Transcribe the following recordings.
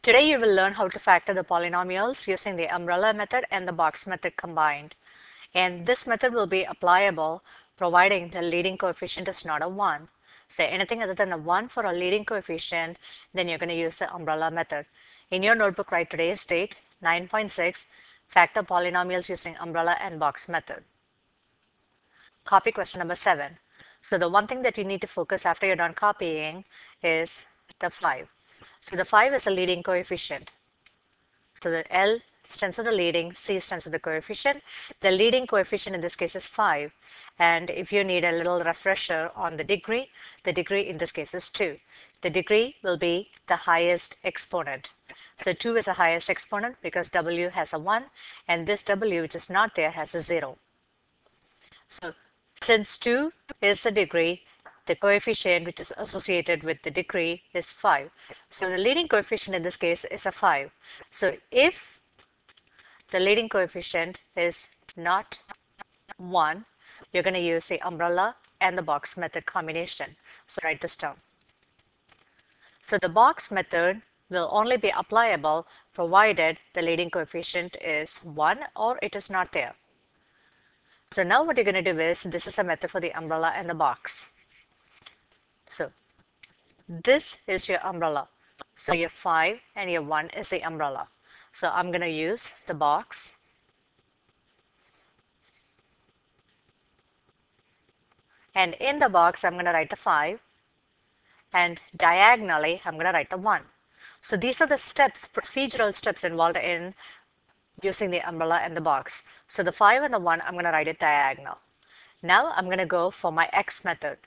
Today you will learn how to factor the polynomials using the umbrella method and the box method combined. And this method will be applicable providing the leading coefficient is not a 1. So anything other than a 1 for a leading coefficient, then you're going to use the umbrella method. In your notebook, write today's date, 9.6, factor polynomials using umbrella and box method. Copy question number 7. So the one thing that you need to focus after you're done copying is the 5. So the 5 is a leading coefficient. So the L stands for the leading, C stands for the coefficient. The leading coefficient in this case is 5. And if you need a little refresher on the degree in this case is 2. The degree will be the highest exponent. So 2 is the highest exponent because W has a 1 and this W which is not there has a 0. So since 2 is the degree, the coefficient which is associated with the degree is 5. So the leading coefficient in this case is a 5. So if the leading coefficient is not 1, you're going to use the umbrella and the box method combination. So write this down. So the box method will only be applicable provided the leading coefficient is 1 or it is not there. So now what you're going to do is, this is a method for the umbrella and the box. So this is your umbrella. So your 5 and your 1 is the umbrella. So I'm going to use the box. And in the box, I'm going to write the 5. And diagonally, I'm going to write the 1. So these are the steps, procedural steps involved in using the umbrella and the box. So the 5 and the 1, I'm going to write it diagonal. Now I'm going to go for my X method.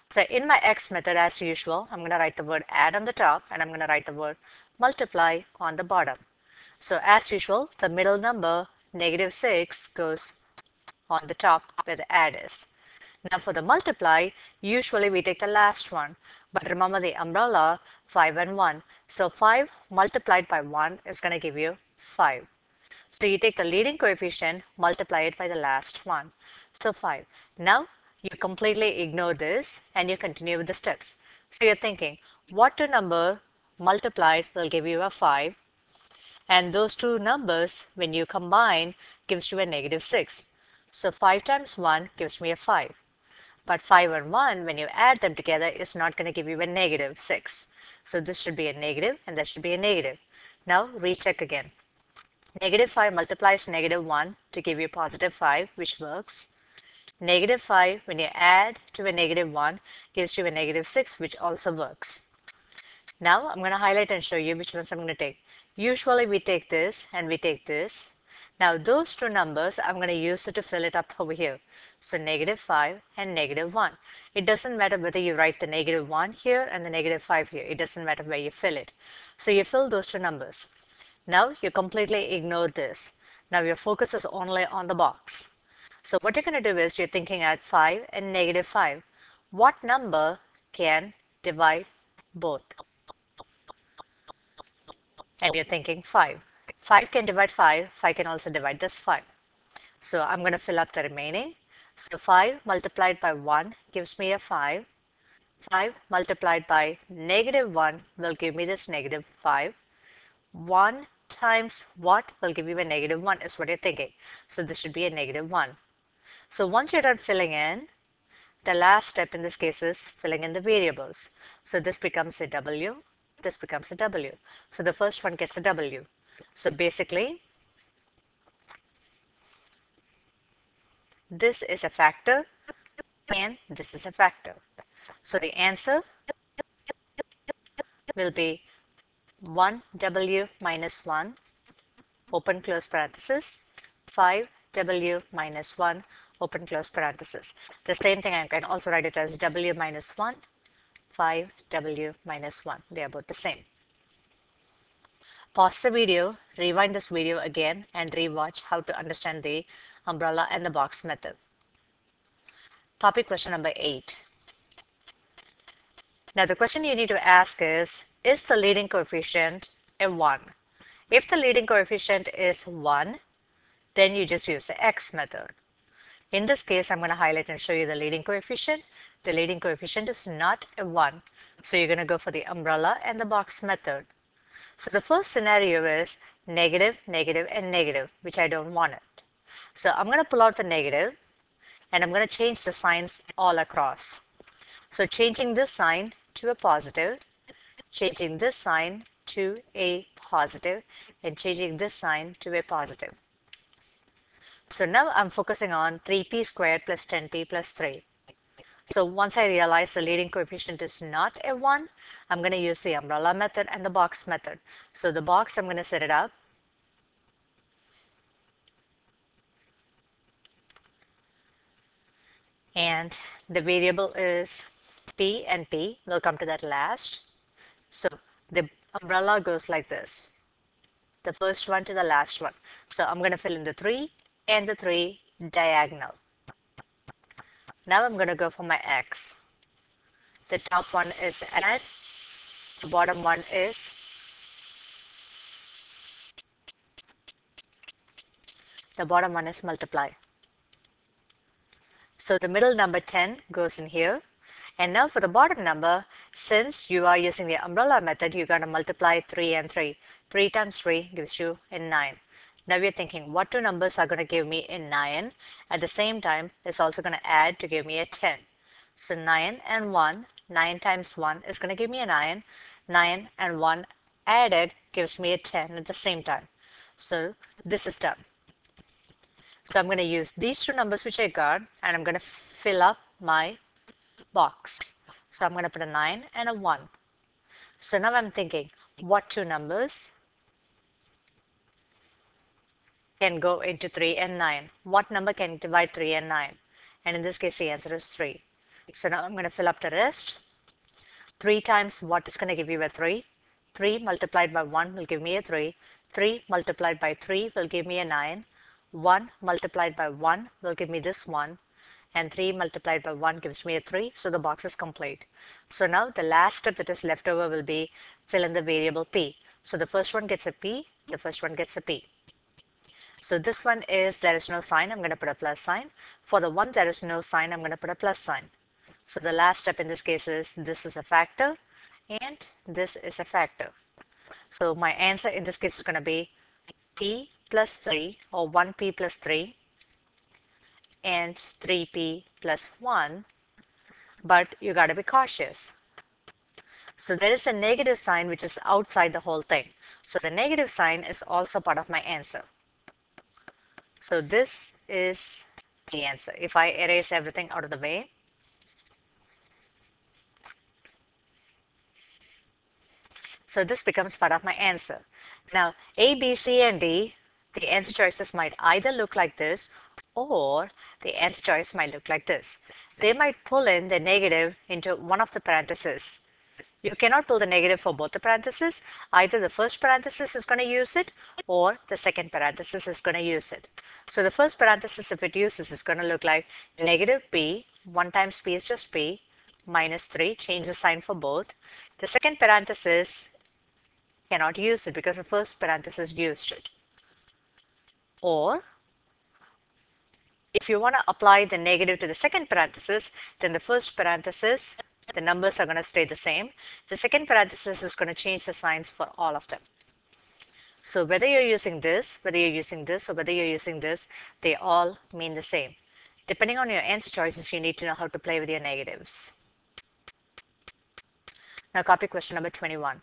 So in my X method, as usual, I'm going to write the word add on the top and I'm going to write the word multiply on the bottom. So as usual, the middle number, -6, goes on the top where the add is. Now for the multiply, usually we take the last one. But remember the umbrella, 5 and 1. So 5 multiplied by 1 is going to give you 5. So you take the leading coefficient, multiply it by the last one. So 5. Now you completely ignore this and you continue with the steps. So you're thinking, what two number multiplied will give you a 5? And those two numbers, when you combine, gives you a -6. So 5 times 1 gives me a 5. But 5 and 1, when you add them together, is not going to give you a -6. So this should be a negative and that should be a negative. Now recheck again. -5 multiplies -1 to give you +5, which works. -5, when you add to a -1, gives you a -6, which also works. Now I'm going to highlight and show you which ones I'm going to take. Usually we take this and we take this. Now those two numbers, I'm going to use it to fill it up over here. So -5 and -1. It doesn't matter whether you write the -1 here and the -5 here. It doesn't matter where you fill it. So you fill those two numbers. Now you completely ignore this. Now your focus is only on the box. So what you're going to do is you're thinking at 5 and -5. What number can divide both? And you're thinking 5. 5 can divide 5. 5 can also divide this 5. So I'm going to fill up the remaining. So 5 multiplied by 1 gives me a 5. 5 multiplied by -1 will give me this -5. 1 times what will give you a -1 is what you're thinking. So this should be a -1. So once you're done filling in, the last step in this case is filling in the variables. So this becomes a W. This becomes a W. So the first one gets a W. So basically, this is a factor and this is a factor. So the answer will be 1W minus 1, open close parenthesis, 5W minus 1, open close parenthesis. The same thing, I can also write it as W minus 1, 5W minus 1. They are both the same. Pause the video, rewind this video again, and rewatch how to understand the umbrella and the box method. Topic question number 8. Now the question you need to ask is the leading coefficient a 1? If the leading coefficient is 1, then you just use the X method. In this case, I'm going to highlight and show you the leading coefficient. The leading coefficient is not a 1. So you're going to go for the umbrella and the box method. So the first scenario is negative, negative, and negative, which I don't want it. So I'm going to pull out the negative and I'm going to change the signs all across. So changing this sign to a positive, changing this sign to a positive, and changing this sign to a positive. So now I'm focusing on 3p squared plus 10p plus 3. So once I realize the leading coefficient is not a 1, I'm going to use the umbrella method and the box method. So the box, I'm going to set it up. And the variable is p and p. We'll come to that last. So the umbrella goes like this. The first one to the last one. So I'm going to fill in the 3 and the 3 diagonal. Now I'm going to go for my x. The top one is add, the bottom one is multiply. So the middle number 10 goes in here. And now for the bottom number, since you are using the umbrella method, you're going to multiply 3 and 3. 3 times 3 gives you a 9. Now we're thinking what two numbers are going to give me a 9. At the same time, it's also going to add to give me a 10. So 9 and 1, 9 times 1 is going to give me a 9. 9 and 1 added gives me a 10 at the same time. So this is done. So I'm going to use these two numbers which I got and I'm going to fill up my box. So I'm going to put a 9 and a 1. So now I'm thinking what two numbers can go into 3 and 9? What number can divide 3 and 9? And in this case the answer is 3. So now I'm going to fill up the rest. 3 times what is going to give you a 3? 3 multiplied by 1 will give me a 3. 3 multiplied by 3 will give me a 9. 1 multiplied by 1 will give me this 1. And 3 multiplied by 1 gives me a 3. So the box is complete. So now the last step that is left over will be fill in the variable p. So the first one gets a p. The first one gets a p. So this one is there is no sign. I'm going to put a plus sign. For the one there is no sign, I'm going to put a plus sign. So the last step in this case is this is a factor and this is a factor. So my answer in this case is going to be p plus 3 or 1p plus 3 and 3p plus 1. But you got to be cautious. So there is a negative sign which is outside the whole thing. So the negative sign is also part of my answer. So this is the answer. If I erase everything out of the way, so this becomes part of my answer. Now A, B, C, and D, the answer choices might either look like this or the answer choice might look like this. They might pull in the negative into one of the parentheses. You cannot pull the negative for both the parentheses. Either the first parenthesis is going to use it or the second parenthesis is going to use it. So the first parenthesis, if it uses, is going to look like negative p, 1 times p is just p, minus 3, change the sign for both. The second parenthesis cannot use it because the first parenthesis used it. Or if you want to apply the negative to the second parenthesis, then the first parenthesis, the numbers are going to stay the same. The second parenthesis is going to change the signs for all of them. So whether you're using this, whether you're using this, or whether you're using this, they all mean the same. Depending on your answer choices, you need to know how to play with your negatives. Now copy question number 21.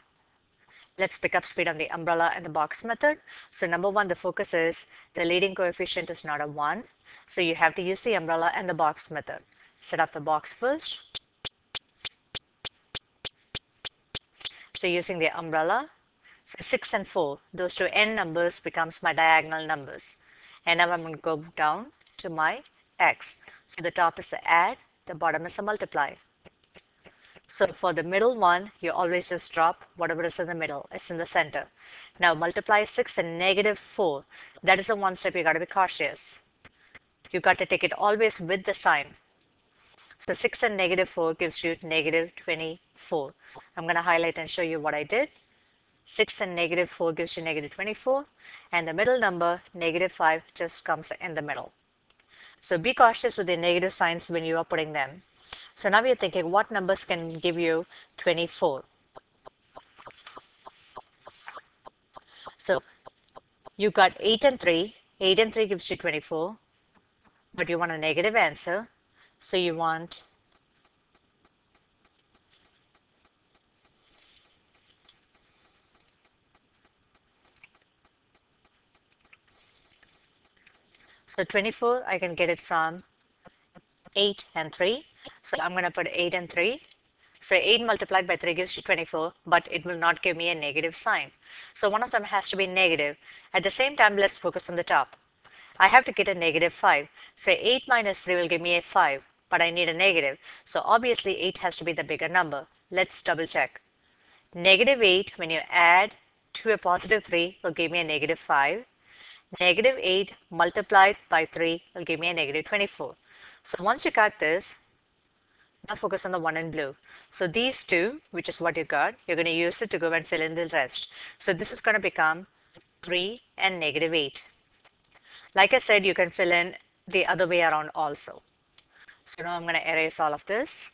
Let's pick up speed on the umbrella and the box method. So number 1, the focus is the leading coefficient is not a 1. So you have to use the umbrella and the box method. Set up the box first. So using the umbrella, so 6 and 4, those two n numbers becomes my diagonal numbers. And now I'm going to go down to my x. So the top is the add, the bottom is the multiply. So for the middle one, you always just drop whatever is in the middle. It's in the center. Now multiply 6 and negative 4. That is the one step you got to be cautious. You got to take it always with the sign. So 6 and negative 4 gives you negative 24. I'm going to highlight and show you what I did. 6 and negative 4 gives you negative 24. And the middle number, negative 5, just comes in the middle. So be cautious with the negative signs when you are putting them. So now you're thinking, what numbers can give you 24? So you got 8 and 3. 8 and 3 gives you 24, but you want a negative answer. So you want so 24, I can get it from 8 and 3. So I'm going to put 8 and 3. So 8 multiplied by 3 gives you 24, but it will not give me a negative sign. So one of them has to be negative. At the same time, let's focus on the top. I have to get a negative 5. So 8 minus 3 will give me a 5, but I need a negative. So obviously 8 has to be the bigger number. Let's double check. Negative 8, when you add to a positive 3, will give me a negative 5. Negative 8 multiplied by 3 will give me a negative 24. So once you got this, now focus on the one in blue. So these two, which is what you got, you're going to use it to go and fill in the rest. So this is going to become 3 and negative 8. Like I said, you can fill in the other way around also. So now I'm going to erase all of this.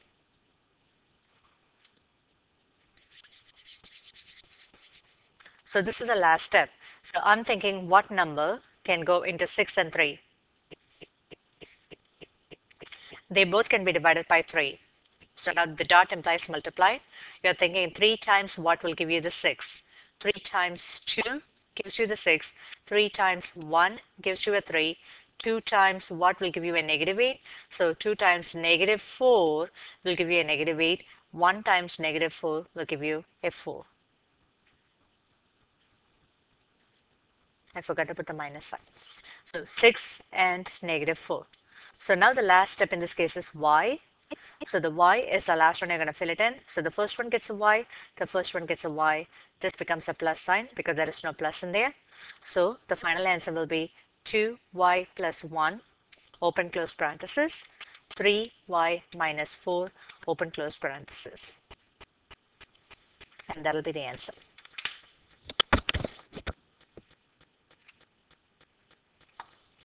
So this is the last step. So I'm thinking, what number can go into 6 and 3? They both can be divided by 3. So now the dot implies multiply. You're thinking 3 times what will give you the 6? 3 times 2 gives you the 6. 3 times 1 gives you a 3. 2 times what will give you a negative 8? So 2 times negative 4 will give you a negative 8. 1 times negative 4 will give you a 4. I forgot to put the minus sign. So 6 and negative 4. So now the last step in this case is y. So the y is the last one you're going to fill it in. So the first one gets a y, the first one gets a y. This becomes a plus sign because there is no plus in there. So the final answer will be 2y plus 1, open close parenthesis, 3y minus 4, open close parenthesis. And that'll be the answer.